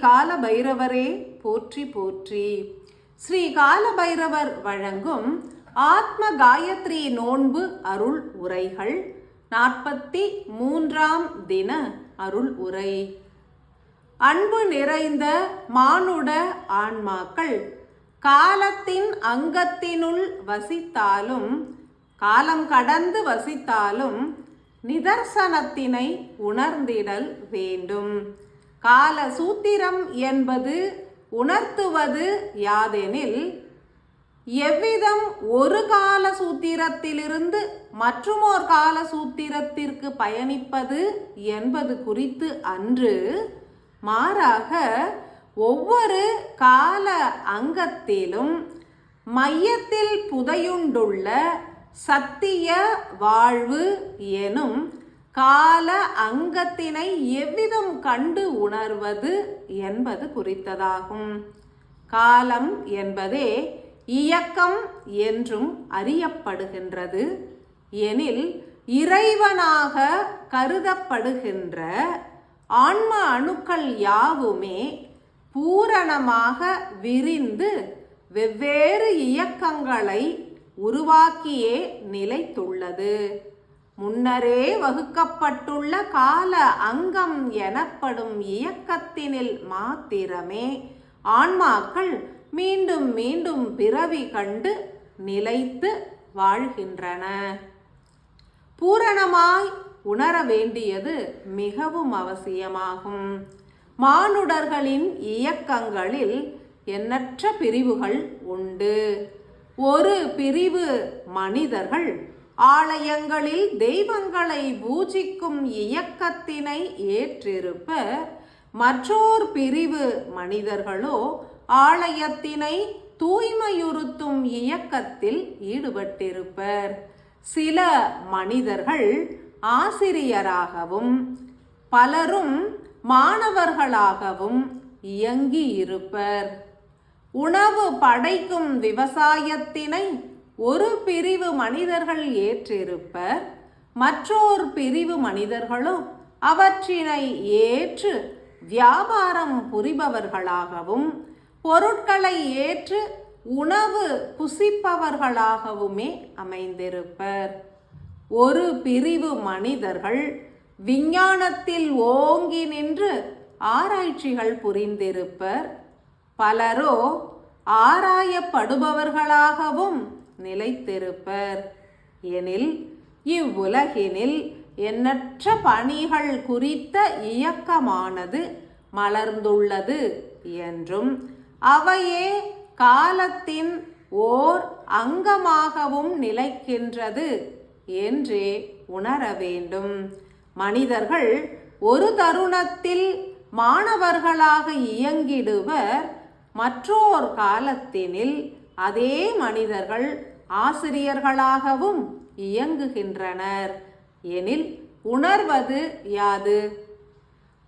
கால பைரவரே போற்றி போற்றி. ஸ்ரீ கால பைரவர் வழங்கும் ஆத்ம காயத்ரி நோன்பு அருள் உரைகள் 43ஆம் தின அருள் உரை. அன்பு நிறைந்த மானுட ஆன்மாக்கள் காலத்தின் அங்கத்தினுள் வசித்தாலும் காலம் கடந்து வசித்தாலும் நிதர்சனத்தினை உணர்ந்திடல் வேண்டும். கால சூத்திரம் என்பது உணர்த்துவது யாதெனில், எவ்விதம் ஒரு கால சூத்திரத்திலிருந்து மற்றுமோர் கால சூத்திரத்திற்கு பயணிப்பது என்பது குறித்து அன்று, மாறாக ஒவ்வொரு கால அங்கத்திலும் மையத்தில் புதையுண்டுள்ள சத்திய வாழ்வு எனும் கால அங்கத்தினை எவ்விதம் கண்டு உணர்வது என்பது குறித்ததாகும். காலம் என்பதே இயக்கம் என்றும் அறியப்படுகின்றது. எனில் இறைவனாக கருதப்படுகின்ற ஆன்ம அணுக்கள் யாவுமே பூரணமாக விரிந்து வெவ்வேறு இயக்கங்களை உருவாக்கியே நிலைத்துள்ளது. முன்னரே வகுக்கப்பட்டுள்ள கால அங்கம் எனப்படும் இயக்கத்தினில் மாத்திரமே ஆன்மாக்கள் மீண்டும் மீண்டும் பிறவி கண்டு நிலைத்து வாழ்கின்றன. பூரணமாய் உணர வேண்டியது மிகவும் அவசியமாகும். மானுடர்களின் இயக்கங்களில் எண்ணற்ற பிரிவுகள் உண்டு. ஒரு பிரிவு மனிதர்கள் ஆலயங்களில் தெய்வங்களை பூஜிக்கும் இயக்கத்தினை ஏற்றிருப்பர். மற்றோர் பிரிவு மனிதர்களோ ஆலயத்தினை தூய்மையுறுத்தும் இயக்கத்தில் ஈடுபட்டிருப்பர். சில மனிதர்கள் ஆசிரியராகவும் பலரும் மாணவர்களாகவும் இயங்கி இருப்பர். உணவு படைக்கும் விவசாயத்தினை ஒரு பிரிவு மனிதர்கள் ஏற்றிருப்பர். மற்றோர் பிரிவு மனிதர்களோ அவற்றினை ஏற்று வியாபாரம் புரிபவர்களாகவும் பொருட்களை ஏற்று உணவு புசிப்பவர்களாகவுமே அமைந்திருப்பர். ஒரு பிரிவு மனிதர்கள் விஞ்ஞானத்தில் ஓங்கி நின்று ஆராய்ச்சிகள் புரிந்திருப்பர். பலரோ ஆராயப்படுபவர்களாகவும் நிலைத்திருப்பர். எனில் இவ்வுலகினில் எண்ணற்ற பணிகள் குறித்த இயக்கமானது மலர்ந்துள்ளது என்றும் அவையே காலத்தின் ஓர் அங்கமாகவும் நிலைக்கின்றது என்றே உணர வேண்டும். மனிதர்கள் ஒரு தருணத்தில் மாணவர்களாக இயங்கிடுவர். மற்றோர் காலத்தினில் அதே மனிதர்கள் ஆசிரியர்களாகவும் இயங்குகின்றனர். எனில் உணர்வது யாது?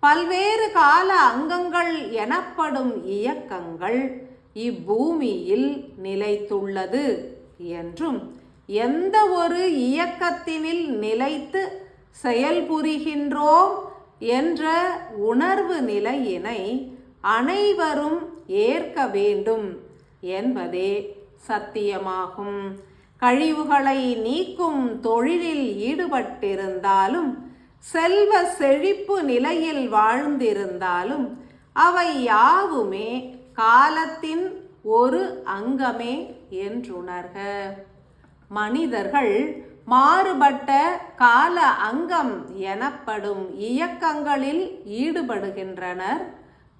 பல்வேறு கால அங்கங்கள் எனப்படும் இயக்கங்கள் இப்பூமியில் நிலைத்துள்ளது என்றும், எந்த ஒரு இயக்கத்தினில் நிலைத்து செயல்புரிகின்றோம் என்ற உணர்வு நிலையினை அனைவரும் ஏற்க வேண்டும் என்பதே சத்தியமாகும். கழிவுகளை நீக்கும் தொழிலில் ஈடுபட்டிருந்தாலும், செல்வ செழிப்பு நிலையில் வாழ்ந்திருந்தாலும், அவை யாவுமே காலத்தின் ஒரு அங்கமே என்றுணர்க. மனிதர்கள் மாறுபட்ட கால அங்கம் எனப்படும் இயக்கங்களில் ஈடுபடுகின்றனர்.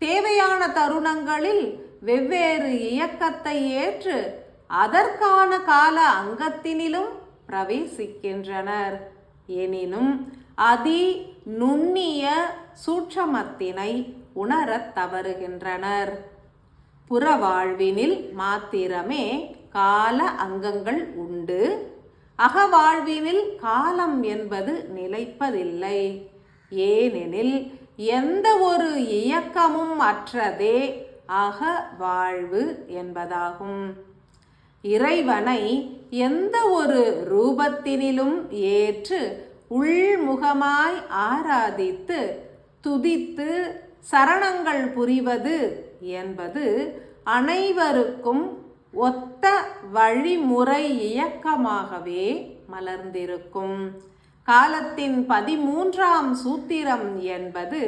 தேவையான தருணங்களில் வெவ்வேறு இயக்கத்தை ஏற்று அதற்கான கால அங்கத்தினிலும் பிரவேசிக்கின்றனர். எனினும் அதி நுண்ணிய சூட்சமத்தினை உணரத் தவறுகின்றனர். புறவாழ்வினில் மாத்திரமே கால அங்கங்கள் உண்டு. அகவாழ்வினில் காலம் என்பது நிலைப்பதில்லை. ஏனெனில் எந்த ஒரு இயக்கமும் அற்றதே அகவாழ்வு என்பதாகும். இறைவனை எந்த ஒரு ரூபத்தினிலும் ஏற்று உள்முகமாய் ஆராதித்து துதித்து சரணங்கள் புரிவது என்பது அனைவருக்கும் ஒத்த வழிமுறை இயக்கமாகவே மலர்ந்திருக்கும். காலத்தின் 13ஆம் சூத்திரம் என்பது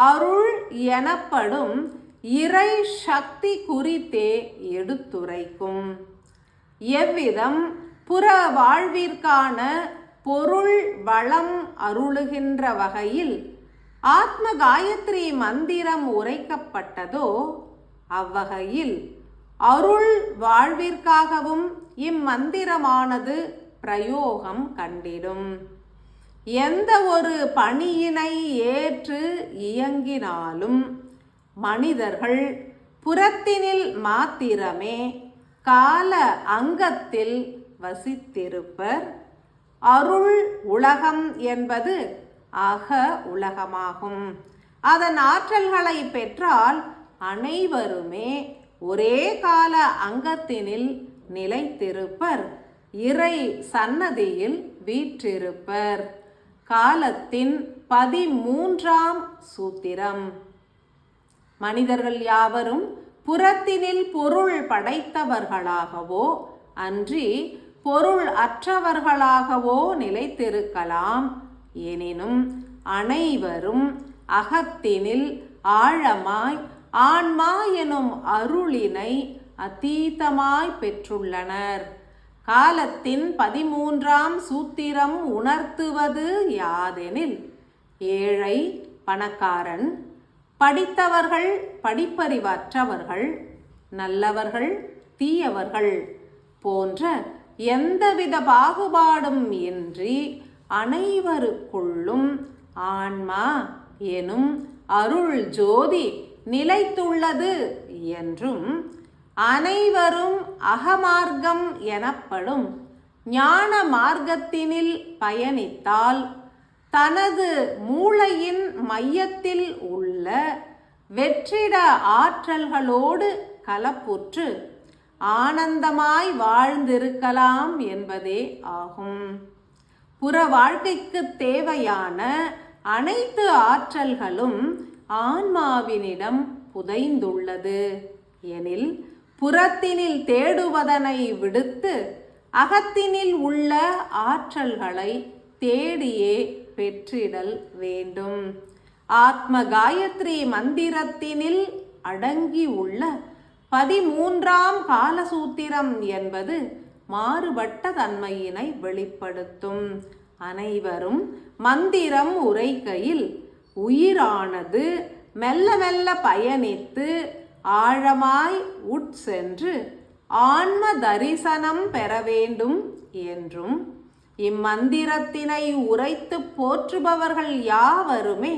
அருள் எனப்படும் இறை சக்தி குறித்தே எடுத்துரைக்கும். எவ்விதம் புற வாழ்விற்கான பொருள் வளம் அருளுகின்ற வகையில் ஆத்ம காயத்ரி மந்திரம் உரைக்கப்பட்டதோ அவ்வகையில் அருள் வாழ்விற்காகவும் இம்மந்திரமானது பிரயோகம் கண்டிடும். எந்த ஒரு பணியினை ஏற்று இயங்கினாலும் மனிதர்கள் புறத்தினில் மாத்திரமே கால அங்கத்தில் வசித்திருப்பர். அருள் உலகம் என்பது அக உலகமாகும். அதன் ஆற்றல்களை பெற்றால் அனைவருமே ஒரே கால அங்கத்தினில் நிலைத்திருப்பர். இறை சன்னதியில் வீற்றிருப்பர். காலத்தின் 13ஆம் சூத்திரம். மனிதர்கள் யாவரும் புறத்தினில் பொருள் படைத்தவர்களாகவோ அன்றி பொருள் அற்றவர்களாகவோ நிலைத்திருக்கலாம். எனினும் அனைவரும் அகத்தினில் ஆழமாய் ஆன்மா எனும் அருளினை அதீதமாய் பெற்றுள்ளனர். காலத்தின் 13ஆம் சூத்திரம் உணர்த்துவது யாதெனில், ஏழை பணக்காரன், படித்தவர்கள் படிப்பறிவற்றவர்கள், நல்லவர்கள் தீயவர்கள் போன்ற எந்தவித பாகுபாடும் இன்றி அனைவருக்குள்ளும் ஆன்மா எனும் அருள் ஜோதி நிலைத்துள்ளது என்றும், அனைவரும் அகமார்க்கம் எனப்படும் ஞான மார்க்கத்தினில் பயணித்தால் தனது மூளையின் மையத்தில் உள்ள வெற்றிட ஆற்றல்களோடு கலப்புற்று ஆனந்தமாய் வாழ்ந்திருக்கலாம் என்பதே ஆகும். புற வாழ்க்கைக்கு தேவையான அனைத்து ஆற்றல்களும் ஆன்மாவினிடம் புதைந்துள்ளது எனில், புறத்தினில் தேடுவதனை விடுத்து அகத்தினில் உள்ள ஆற்றல்களை தேடியே பெற்றிடல் வேண்டும். ஆத்ம காயத்ரி மந்திரத்தினில் அடங்கியுள்ள 13ஆம் காலசூத்திரம் என்பது மாறுபட்ட தன்மையினை வெளிப்படுத்தும். அனைவரும் மந்திரம் உரைக்கையில் உயிரானது மெல்ல மெல்ல பயணித்து ஆழமாய் உட்சென்று ஆன்ம தரிசனம் பெற வேண்டும் என்றும், இம்மந்திரத்தினை உரைத்து போற்றுபவர்கள் யாவருமே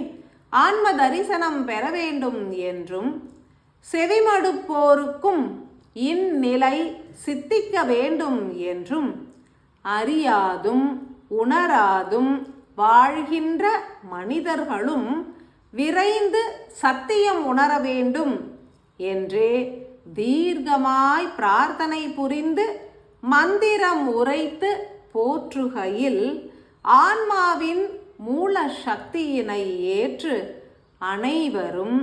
ஆன்ம தரிசனம் பெற வேண்டும் என்றும், செவிமடுப்போருக்கும் இந்நிலை சித்திக்க வேண்டும் என்றும், அறியாதும் உணராதும் வாழ்கின்ற மனிதர்களும் விரைந்து சத்தியம் உணர வேண்டும் என்றே தீர்க்கமாய் பிரார்த்தனை புரிந்து மந்திரம் உரைத்து போற்றுகையில், ஆன்மாவின் மூல சக்தியினை ஏற்று அனைவரும்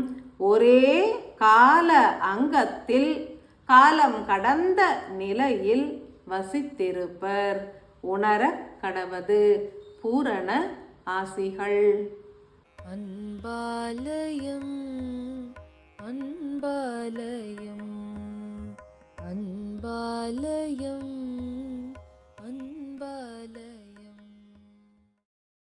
ஒரே கால அங்கத்தில் காலம் கடந்த நிலையில் வசித்திருப்பர். உணர கடவது. பூரண ஆசிகள். அன்பாலயம் அன்பாலயம் அன்பாலயம்